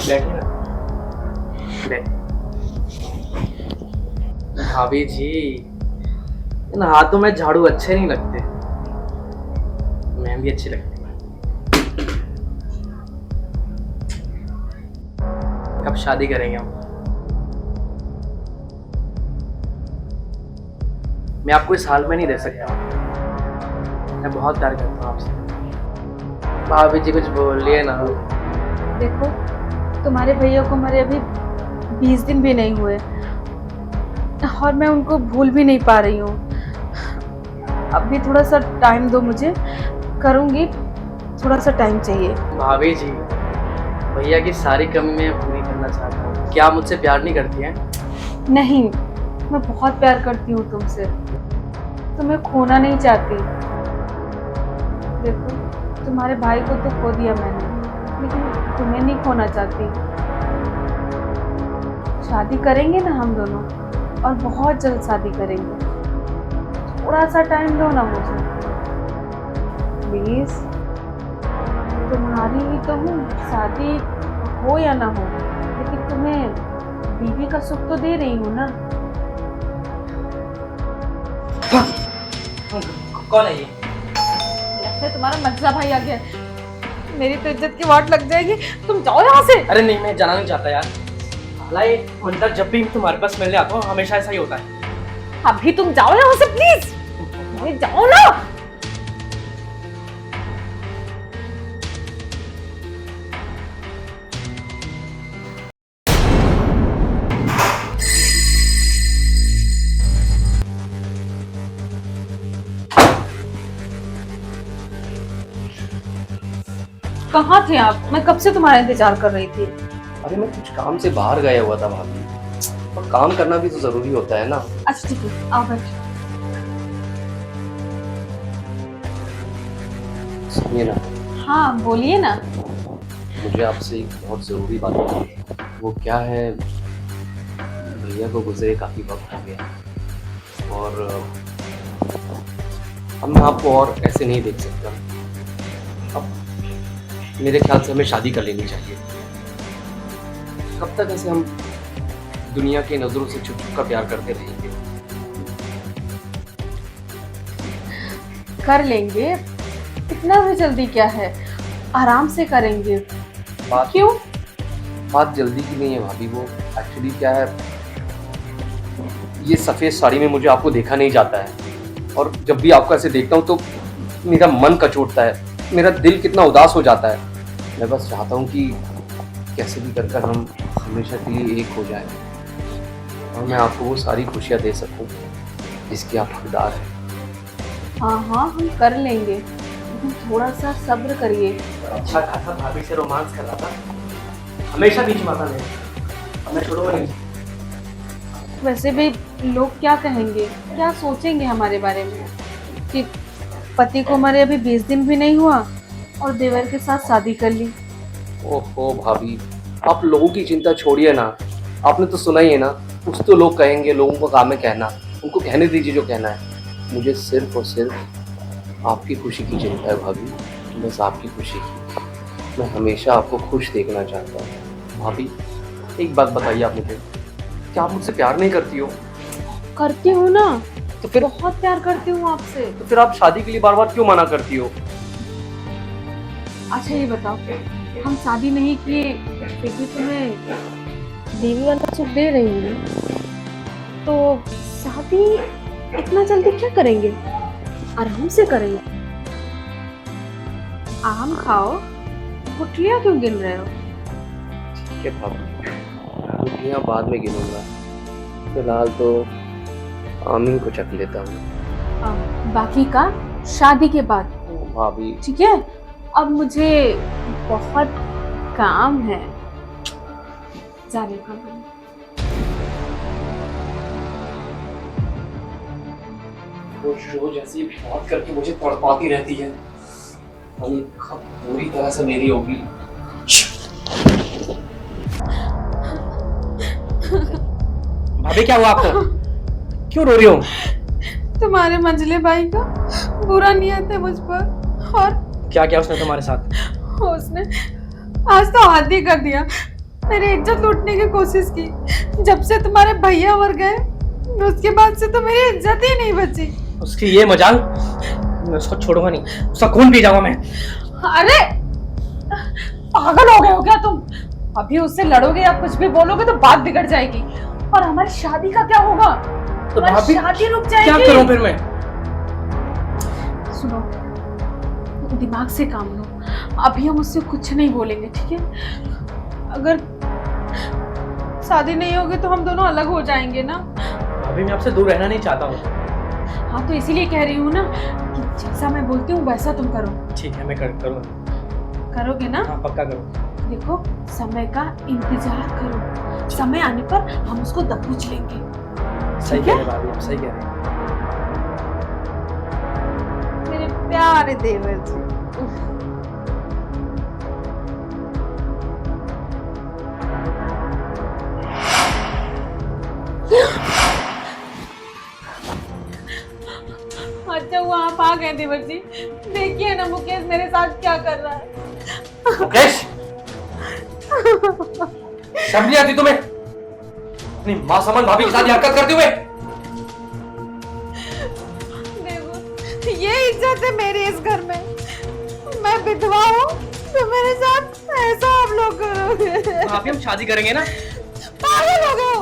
बैठिए ना, बैठ। भाभी जी, इन हाथों में झाड़ू अच्छे नहीं लगते, मेहंदी अच्छी लगती है। कब शादी करेंगे हम? मैं आपको इस हाल में नहीं दे सकता, मैं बहुत प्यार करता हूँ आपसे। भाभी जी कुछ बोलिए ना। देखो, तुम्हारे भैया को मरे अभी 20 दिन भी नहीं हुए और मैं उनको भूल भी नहीं पा रही हूँ। अभी थोड़ा सा टाइम दो मुझे, करूँगी, थोड़ा सा टाइम चाहिए। भाभी जी, भैया की सारी कमी मैं पूरी करना चाहता हूँ। क्या आप मुझसे प्यार नहीं करती हैं? नहीं, मैं बहुत प्यार करती हूँ तुमसे, तुम्हें खोना नहीं चाहती। देखो, तुम्हारे भाई को तो खो दिया मैंने, लेकिन तुम्हें नहीं खोना चाहती। शादी करेंगे ना हम दोनों, और बहुत जल्द शादी करेंगे। थोड़ा सा टाइम दो ना मुझे प्लीज। तुम्हारी ही तो हूँ, शादी हो या ना हो, लेकिन तुम्हें बीवी का सुख तो दे रही हूँ ना। कौन है ये? लगता है तुम्हारा मज्जा भाई आ गया। मेरी तो इज्जत की वाट लग जाएगी, तुम जाओ यहाँ से। अरे नहीं, मैं जाना नहीं चाहता यार। लाई मंतर, जब भी तुम्हारे पास मिलने आता हूँ हमेशा ऐसा ही होता है। अभी तुम जाओ यहाँ से प्लीज, अरे जाओ ना। कहाँ थे आप? मैं कब से तुम्हारा इंतजार कर रही थी। अरे मैं कुछ काम से बाहर गया हुआ था भाभी, और काम करना भी तो जरूरी होता है ना। अच्छा ठीक है, आओ बैठो। सुनिए ना, हाँ बोलिए ना। मुझे आपसे एक बहुत ज़रूरी बात करनी है। वो क्या है, भैया को गुजरे काफ़ी वक्त हो गया और अब मैं आपको और ऐसे नहीं देख सकता। अब मेरे ख्याल से हमें शादी कर लेनी चाहिए। कब तक ऐसे हम दुनिया की नज़रों से छुप छुप कर प्यार करते रहेंगे? कर लेंगे, इतना भी जल्दी क्या है, आराम से करेंगे। बात क्यों? बात जल्दी की नहीं है भाभी। वो एक्चुअली क्या है, ये सफ़ेद साड़ी में मुझे आपको देखा नहीं जाता है, और जब भी आपको ऐसे देखता हूँ तो मेरा मन कचोटता है, मेरा दिल कितना उदास हो जाता है। मैं बस चाहता हूँ कि कैसे भी कर हम हमेशा के लिए एक हो जाएं, और मैं आपको वो सारी खुशियाँ दे सकूँ जिसकी आप हकदार हैं। हाँ हाँ, हम कर लेंगे, लेकिन थोड़ा सा सब्र करिए। अच्छा खासा भाभी से रोमांस कर रहा था, हमेशा बीच में आता नहीं, अब मैं छोड़ूंगा नहीं। वैसे भी लोग क्या कहेंगे, क्या सोचेंगे हमारे बारे में कि पति को मरे अभी 20 दिन भी नहीं हुआ और देवर के साथ शादी कर ली। ओहो भाभी, आप लोगों की चिंता छोड़िए ना। आपने तो सुना ही है ना, कुछ तो लोग कहेंगे, लोगों को काम है कहना, उनको कहने दीजिए जो कहना है। मुझे सिर्फ और सिर्फ आपकी खुशी की चिंता है भाभी, बस आपकी खुशी की। मैं हमेशा आपको खुश देखना चाहता हूँ। भाभी एक बात बताइए आप मुझे, क्या आप मुझसे प्यार नहीं करती हो? करती हूँ ना, तो फिर बहुत प्यार करती हूँ आपसे। तो फिर आप शादी के लिए बार बार क्यों मना करती हो? अच्छा ये बताओ, हम शादी नहीं किए फिर भी तुम्हें देवी वाला सुख दे रही हूँ ना, तो शादी इतना जल्दी क्या करेंगे, आराम से करेंगे। आम खाओ, गुठलियाँ क्यों गिन रहे हो? ठीक है भाभी, गुठलियाँ बाद में गिनूंगा, फिलहाल तो आमीन को चख लेता हूँ। बाकी का शादी के बाद, भाभी ठीक है? अब मुझे बहुत काम है, जाने का मन। रोज रोज ऐसी बात करके मुझे तड़पाती रहती है, और ये कब पूरी तरह से मेरी होगी। भाभी क्या हुआ आपको? क्यों रो रही हो? तुम्हारे मंझले भाई का बुरा नियत है मुझ पर, और क्या क्या उसने तुम्हारे साथ? उसने आज तो हद ही कर दिया। मेरी इज्जत लूटने की कोशिश की। जब से तुम्हारे भैया मर गए उसके बाद से तो मेरी इज्जत ही नहीं बची। उसकी ये मजाल, मैं उसको छोड़ूंगा नहीं, उसका खून पी जाऊंगा मैं। अरे पागल हो गए हो क्या तुम? अभी उससे लड़ोगे या कुछ भी बोलोगे तो बात बिगड़ जाएगी। और हमारी शादी का क्या होगा? तो हमारी भाभी शादी रुक जाएगी। क्या करूं फिर मैं? सुनो, दिमाग से काम लो। अभी हम उससे कुछ नहीं बोलेंगे, ठीक है? अगर शादी नहीं होगी तो हम दोनों अलग हो जाएंगे ना। अभी मैं आपसे दूर रहना नहीं चाहता हूँ। हाँ तो इसीलिए कह रही हूँ ना कि जैसा मैं बोलती हूँ वैसा तुम करो। ठीक है, मैं करूँगा। करोगे ना? हाँ पक्का करूँगा। देखो, समय का इंतजार करो, समय आने पर हम उसको दबोच लेंगे। सही ठीक कह है? रहे हैं भाभी, आप सही कह रहे हैं। मेरे प्यारे देवर जी। अच्छा वो आप आ गए देवर जी। देखिए ना मुकेश मेरे साथ क्या कर रहा है। मुकेश, शर्म नहीं आती तुम्हें? अपनी मां समान भाभी के साथ हरकत करते हुए। देखो, ये इज्जत है मेरी इस घर में। मैं विधवा हूँ तो मेरे साथ ऐसा आप लोग करोगे? भाभी हम शादी करेंगे ना? पागल हो गए हो?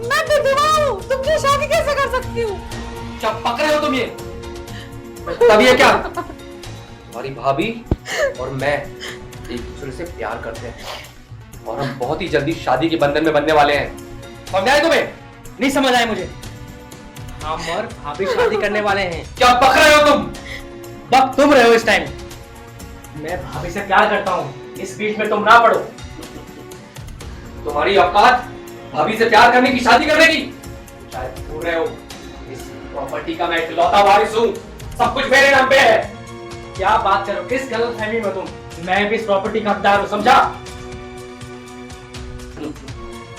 मैं विधवा हूँ, तुमसे शादी कैसे कर सकती हूँ? क्या पक रहे हो तुम ये? तब ये क्या? तुम्हारी भाभी और मैं एक दूसरे से प्यार करते हैं और हम बहुत ही जल्दी शादी के बंधन में बनने वाले हैं। समझ आए तुम्हें? नहीं समझ आए मुझे। हम और भाभी शादी करने वाले हैं। क्या पक रहे हो तुम? वक्त तुम रहे हो इस टाइम। मैं भाभी से प्यार करता हूँ, इस बीच में तुम ना पड़ो। तुम्हारी औकात भाभी से प्यार करने की, शादी करने की? शायद भूल रहे हो, इस प्रॉपर्टी का मैं इकलौता वारिस हूँ। सब कुछ मेरे नाम पे है। क्या बात करो, किस गलतफहमी में तुम? मैं भी इस प्रॉपर्टी का हकदार हूँ, समझा?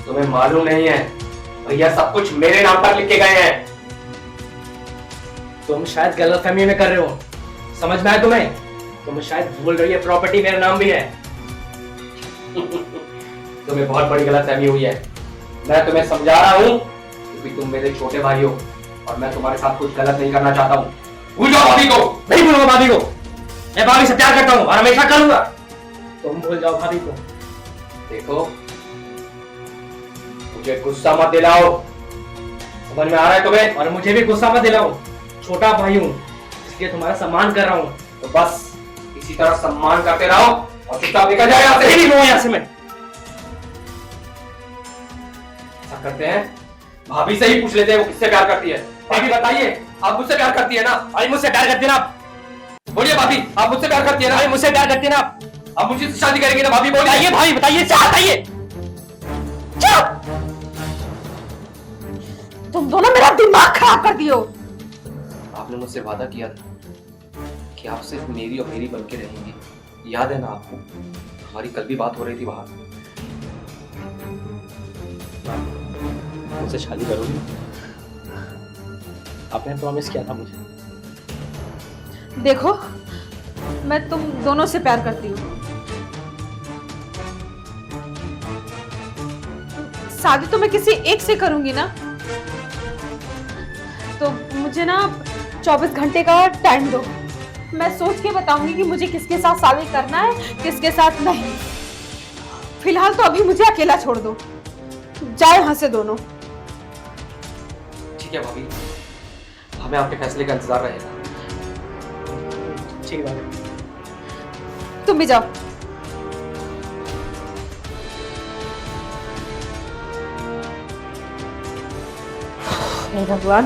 तुम्हें मालूम नहीं है, भैया सब कुछ मेरे नाम पर लिख के गए हैं। तुम शायद गलतफहमी में कर रहे हो, समझ में आया तुम्हें? तुम शायद भूल रही है प्रॉपर्टी मेरा नाम भी है। तुम्हें बहुत बड़ी गलतफहमी हुई है। मैं तुम्हें समझा रहा हूँ क्योंकि तुम मेरे छोटे भाई हो और मैं तुम्हारे साथ कुछ गलत नहीं करना चाहता हूँ। भूल जाओ भाभी को। नहीं भूलूंगा भाभी को। मैं भाभी से प्यार करता हूँ और हमेशा करूंगा। तुम भूल जाओ भाभी को। देखो, मुझे गुस्सा मत दिलाओ। समझ में आ रहा है तुम्हें? और मुझे भी गुस्सा मत दिलाओ। छोटा भाई हूँ इसलिए तुम्हारा सम्मान कर रहा हूँ। तो बस इसी तरह सम्मान करते रहो और चुपचाप निकल जाए यहाँ से। नहीं वो यहाँ से मैं। ऐसा करते हैं, भाभी से ही पूछ लेते हैं वो किससे प्यार करती है। भाभी बताइए, आप मुझसे प्यार करती है ना? अरे मुझसे प्यार करती है ना आप? बोलिए भाभी, आप मुझसे प्यार करती है ना? अरे मुझसे प्यार करती है ना आप? आप मुझसे शादी करेंगे ना भाभी? बोलिए बताइए भाई, बताइए, क्या बताइए? तुम दोनों मेरा दिमाग खराब कर दियो। आपने मुझसे वादा किया था कि आप सिर्फ मेरी और मेरी बन के रहेंगी। याद है ना आपको? हमारी कल भी बात हो रही थी बाहर। मुझसे शादी करोगी? आपने प्रॉमिस किया था मुझे। देखो, मैं तुम दोनों से प्यार करती हूँ। शादी तो मैं किसी एक से करूंगी ना। तो मुझे ना 24 घंटे का टाइम दो। मैं सोच के बताऊंगी कि मुझे किसके साथ शादी करना है, किसके साथ नहीं। फिलहाल तो अभी मुझे अकेला छोड़ दो। जाओ यहाँ से दोनों। ठीक है भाभी, हमें आपके फैसले का इंतजार रहेगा। ठीक है, तुम भी जाओ। हे भगवान,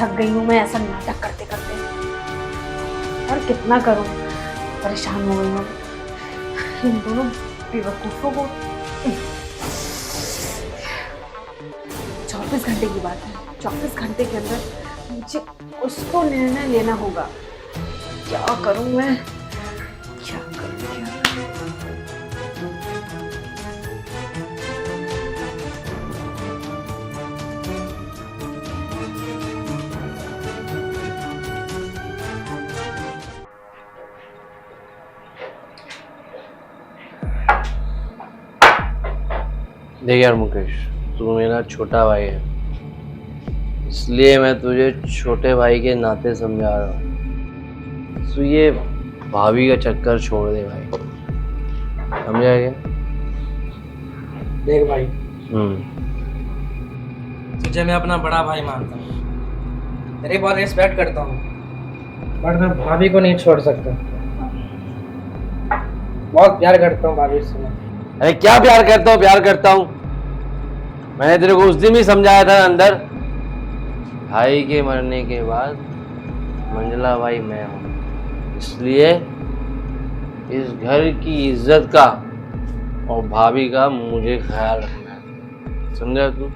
थक गई हूँ मैं ऐसा नाटक करते करते। और कितना करूँ, परेशान हो गई हूँ इन दोनों बेवकूफों को। 24 घंटे की बात है। 24 घंटे के अंदर मुझे उसको निर्णय लेना होगा। क्या करूँ मैं, क्या करूँ, क्या करूँ? देख यार मुकेश, तू मेरा छोटा भाई है, इसलिए मैं तुझे छोटे भाई के नाते समझा रहा हूँ। तो ये भाभी का चक्कर छोड़ दे भाई, समझा क्या? देख भाई, तुझे मैं अपना बड़ा भाई मानता हूँ, तेरी बहुत रिस्पेक्ट करता हूँ, बट मैं भाभी को नहीं छोड़ सकता। बहुत प्यार करता हूँ भाभी से। अरे क्या प्यार करता हूँ? प्यार करता हूँ, मैंने तेरे को उस दिन भी समझाया था अंदर, भाई के मरने के बाद मंजला भाई मैं हूँ, इसलिए इस घर की इज्जत का और भाभी का मुझे ख्याल रखना है, समझा तू?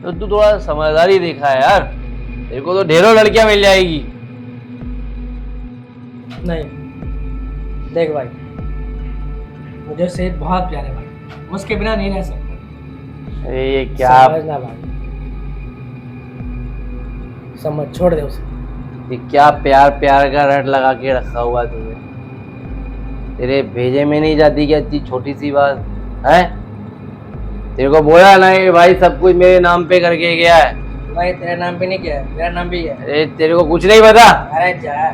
तो तू थोड़ा समझदारी दिखा है यार, तेरे को तो ढेरों लड़कियां मिल जाएगी। नहीं देख भाई, मुझे सेठ बहुत प्यारे भाई, उसके बिना नहीं रह सकता। अरे ये क्या समझना भाई, समझ, छोड़ दे उसे। ये क्या प्यार प्यार का रट लगा के रखा हुआ तुमने? तेरे भेजे में नहीं जाती क्या इतनी छोटी सी बात है? तेरे को बोला ना ये भाई सब कुछ मेरे नाम पे करके गया है। भाई तेरे नाम पे नहीं किया है, मेरा नाम भी है। अरे तेरे को कुछ नहीं पता, अरे जा,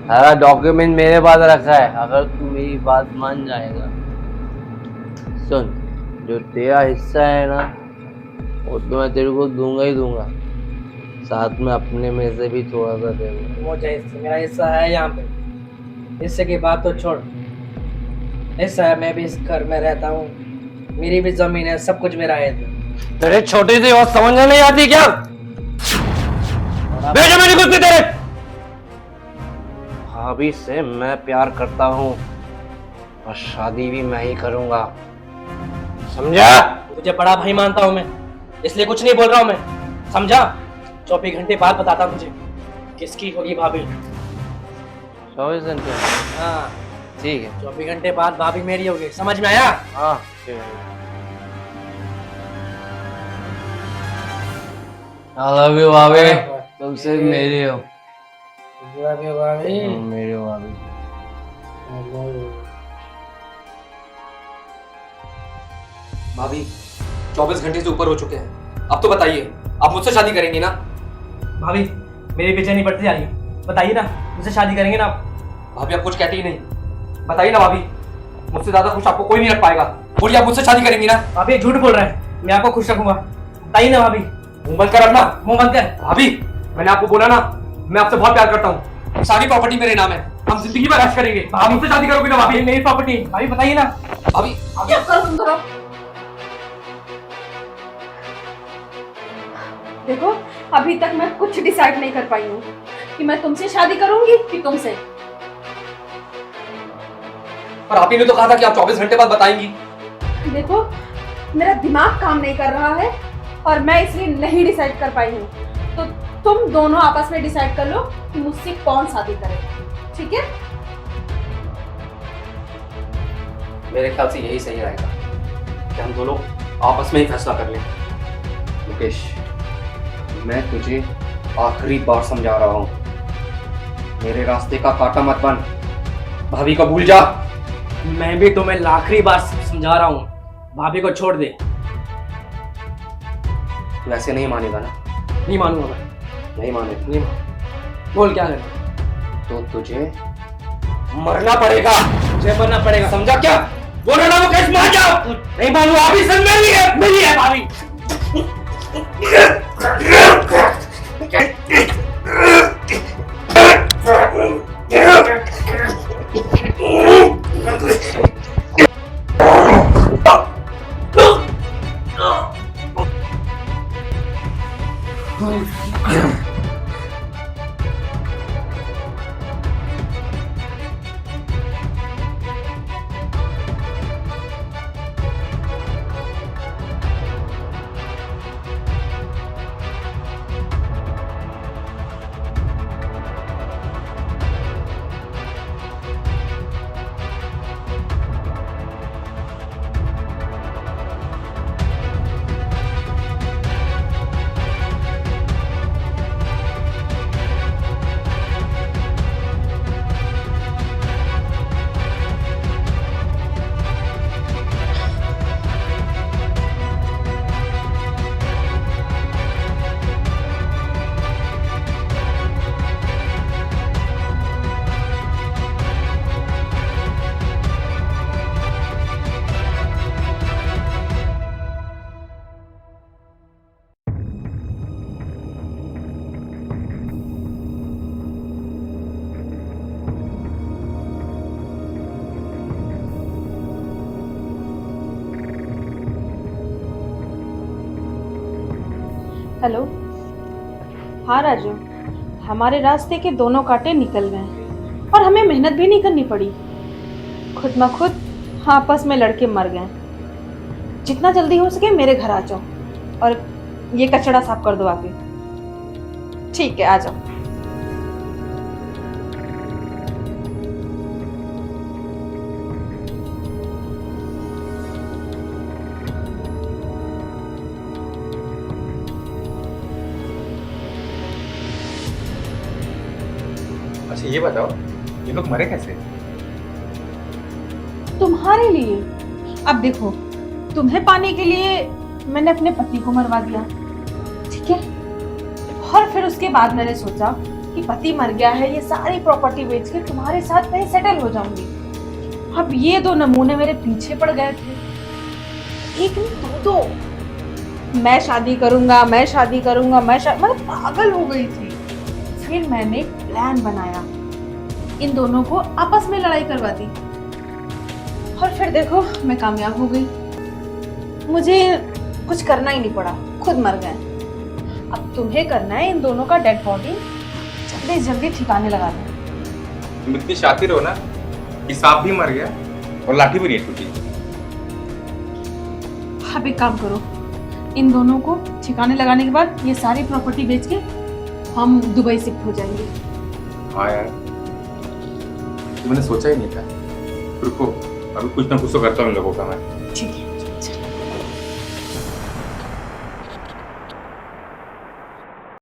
सारा डॉक्यूमेंट मेरे पास रखा है, अगर तू मेरी बात मान जाएगा। सुन, जो तेरा हिस्सा है ना वो तो मैं तेरे को दूंगा ही दूंगा, साथ में अपने में से भी थोड़ा सा दे दूंगा। मुझे मेरा हिस्सा है यहाँ पे, हिस्से की बात तो छोड़, हिस्सा है, मैं भी इस घर में रहता हूँ, मेरी भी जमीन है, सब कुछ मेरा है। तेरे छोटी सी बात समझ नहीं आती क्या? भेजो मेरी कुछ भी तेरे भाभी से मैं प्यार करता हूँ और शादी भी मैं ही करूंगा, समझा? तुझे बड़ा भाई मानता हूँ मैं, इसलिए कुछ नहीं बोल रहा हूँ मैं, समझा? 24 घंटे बाद बताता हूँ तुझे किसकी होगी भाभी। 24 घंटे? हाँ ठीक है, 24 घंटे बाद भाभी मेरी होगी, समझ में आया? हाँ ठीक है। I love you भाभी, तुम सिर्फ मेरी हो। मेरी हो भाभी। भाभी 24 घंटे से ऊपर हो चुके हैं, अब तो बताइए आप मुझसे शादी करेंगी ना? भाभी मेरी बेचैनी बढ़ती जा रही है, बताइए ना, मुझसे शादी करेंगे ना आप? भाभी आप कुछ कहती ही नहीं, बताइए ना भाभी, मुझसे ज्यादा खुश आपको कोई नहीं रख पाएगा, बोलिए आप मुझसे शादी करेंगी ना? भाभी झूठ बोल रहे हैं, मैं आपको खुश रखूंगा, बताइए ना भाभी। मुंह बंद कर अपना, मुंह बंद कर। भाभी मैंने आपको बोला ना मैं आपसे बहुत प्यार करता हूँ, सारी प्रॉपर्टी मेरे नाम है, हम जिंदगी भर ऐश करेंगे। आप मुझसे शादी करोगी ना भाभी? मेरी प्रॉपर्टी, भाभी बताइए ना। भाभी क्या करो तुम दोनों? देखो अभी तक मैं कुछ डिसाइड नहीं कर पाई हूँ कि मैं तुमसे शादी करूंगी कि तुमसे। पर आप ही ने तो कहा था कि आप 24 घंटे बाद बताएंगी। देखो मेरा दिमाग काम नहीं कर रहा है और मैं इसलिए नहीं डिसाइड कर पाई हूँ, तो तुम दोनों आपस में डिसाइड कर लो कि मुझसे कौन शादी करेगा, ठीक है? मेरे ख्याल से यही सही रहेगा कि हम दोनों आपस में ही फैसला कर लें। मुकेश मैं तुझे आखिरी बार समझा रहा हूँ, मेरे रास्ते का कांटा मत बन, भाभी को भूल जा। मैं भी तुम्हें आखिरी बार समझा रहा हूँ, भाभी को छोड़ दे। वैसे नहीं मानेगा ना? नहीं मानूंगा मैं, नहीं मानेगा? नहीं मान। बोल क्या करें? तो तुझे मरना पड़ेगा। मुझे मरना पड़ेगा, समझा क्या? बोलो ना मुकेश, मान जाओ। नहीं मानू, अभी संग मेरी है भाभी। हेलो। हाँ राजू, हमारे रास्ते के दोनों कांटे निकल गए और हमें मेहनत भी नहीं करनी पड़ी। खुद म खुद आपस में लड़के मर गए। जितना जल्दी हो सके मेरे घर आ जाओ और ये कचड़ा साफ कर दो आके। ठीक है, आ जाओ। अच्छा ये बताओ, ये लोग मरे कैसे? तुम्हारे लिए। अब देखो, तुम्हें पाने के लिए मैंने अपने पति को मरवा दिया, ठीक है? और फिर उसके बाद मैंने सोचा कि पति मर गया है, ये सारी प्रॉपर्टी बेच के तुम्हारे साथ मैं सेटल हो जाऊंगी। अब ये दो नमूने मेरे पीछे पड़ गए थे, एक नहीं दो। मैं शादी करूंगा, मैं शादी करूंगा, मैं पागल हो गई थी। फिर मैंने एक प्लान बनाया, इन दोनों को आपस में लड़ाई करवा दी और फिर देखो मैं कामयाब हो गई। मुझे कुछ करना ही नहीं पड़ा, खुद मर गए। अब तुम्हें करना है इन दोनों का डेड बॉडी जल्दी जल्दी ठिकाने लगाना। तुम इतनी शातिर हो ना कि सांप भी मर गया और लाठी भी नहीं टूटी। अब एक काम करो, इन दोनों को ठिकाने लगाने के बाद ये सारी प्रॉपर्टी बेच के हम दुबई शिफ्ट हो जाएंगे। हाँ यार, तुमने सोचा ही नहीं था। रुको, अभी कुछ ना कुछ तो करता हूँ इन लोगों का मैं। ठीक है।